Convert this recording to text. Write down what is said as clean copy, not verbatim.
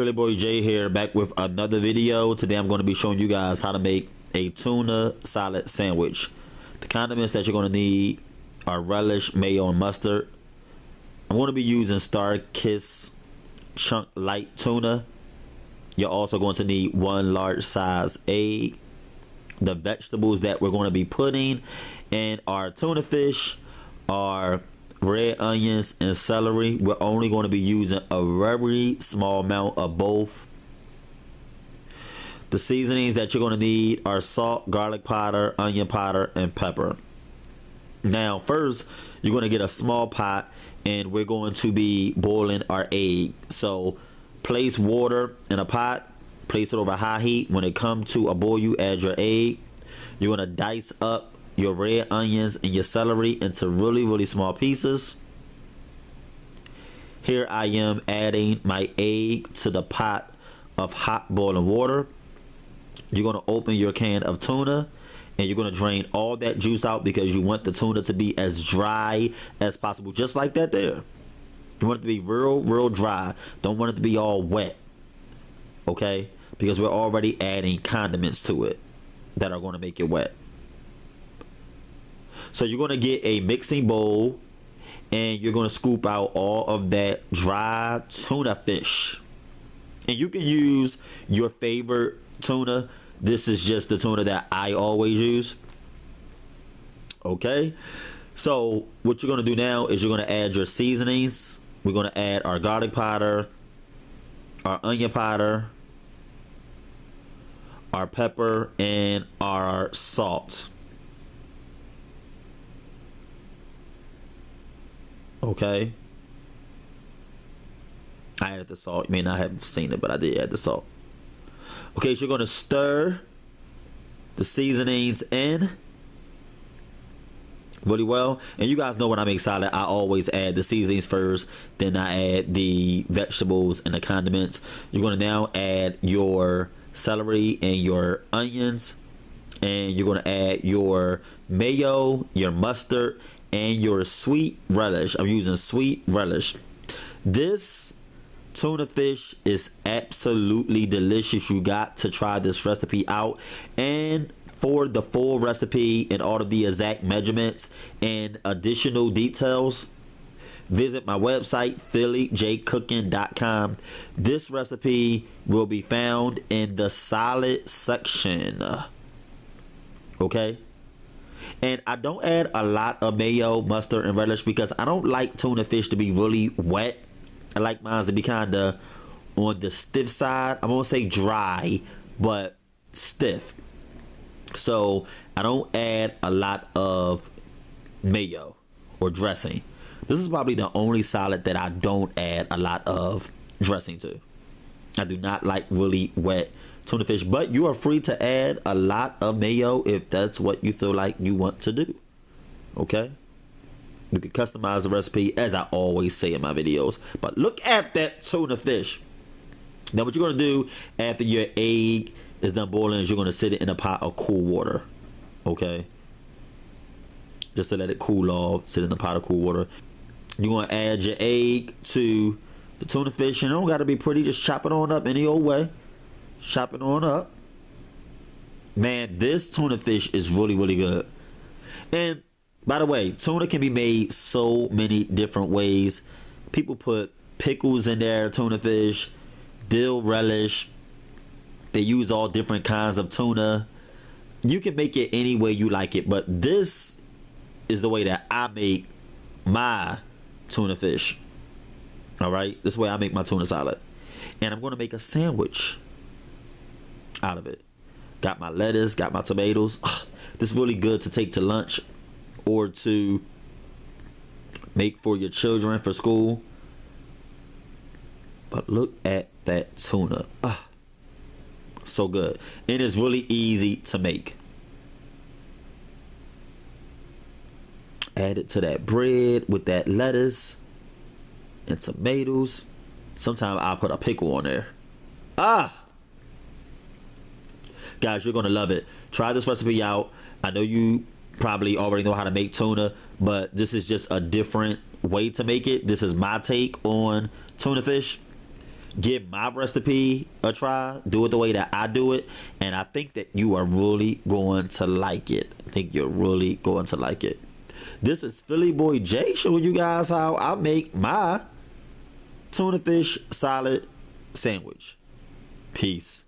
Philly Boy J here, back with another video. Today I'm going to be showing you guys how to make a tuna salad sandwich. The condiments that you're going to need are relish, mayo, and mustard. I'm going to be using Star Kiss chunk light tuna. You're also going to need one large size egg. The vegetables that we're going to be putting in our tuna fish are red onions and celery. We're only going to be using a very small amount of both. The seasonings that you're going to need are salt, garlic powder, onion powder, and pepper. Now first, you're going to get a small pot and we're going to be boiling our egg. So place water in a pot, place it over high heat. When it comes to a boil, you add your egg. You're going to dice up your red onions and your celery into really small pieces. Here I am adding my egg to the pot of hot boiling water. You're going to open your can of tuna and you're going to drain all that juice out because you want the tuna to be as dry as possible, just like that there. You want it to be real dry. Don't want it to be all wet, okay? Because we're already adding condiments to it that are going to make it wet. So you're going to get a mixing bowl and you're going to scoop out all of that dry tuna fish. And you can use your favorite tuna. This is just the tuna that I always use. Okay. So what you're going to do now is you're going to add your seasonings. We're going to add our garlic powder, our onion powder, our pepper, and our salt. Okay, I added the salt. You may not have seen it, but I did add the salt. Okay, so you're going to stir the seasonings in really well. And you guys know when I make salad, I always add the seasonings first, then I add the vegetables and the condiments. You're going to now add your celery and your onions, and you're going to add your mayo, your mustard, and your sweet relish. I'm using sweet relish. This tuna fish is absolutely delicious. You got to try this recipe out. And for the full recipe and all of the exact measurements and additional details, visit my website, PhillyJCooking.com. This recipe will be found in the salad section. Okay. And I don't add a lot of mayo, mustard, and relish because I don't like tuna fish to be really wet. I like mine to be kind of on the stiff side. I won't say dry, but stiff. So I don't add a lot of mayo or dressing. This is probably the only salad that I don't add a lot of dressing to. I do not like really wet tuna fish, but you are free to add a lot of mayo if that's what you feel like you want to do. Okay, you can customize the recipe as I always say in my videos. But look at that tuna fish. Now what you're going to do after your egg is done boiling is you're going to sit it in a pot of cool water. Okay, just to let it cool off. Sit in a pot of cool water. You're going to add your egg to the tuna fish, and it don't got to be pretty. Just chop it on up any old way. Chop it on up. Man, this tuna fish is really good. And by the way, tuna can be made so many different ways. People put pickles in their tuna fish, dill relish. They use all different kinds of tuna. You can make it any way you like it, but this is the way that I make my tuna fish. All right, this way I make my tuna salad. And I'm going to make a sandwich out of it. Got my lettuce, got my tomatoes. This is really good to take to lunch or to make for your children for school. But look at that tuna. So good. It is really easy to make. Add it to that bread with that lettuce and tomatoes. Sometimes I'll put a pickle on there. Guys, you're going to love it. Try this recipe out. I know you probably already know how to make tuna, but this is just a different way to make it. This is my take on tuna fish. give my recipe a try. Do it the way that I do it, and I think that you are really going to like it. I think you're really going to like it. This is Philly Boy J showing you guys how I make my tuna fish salad sandwich. Peace.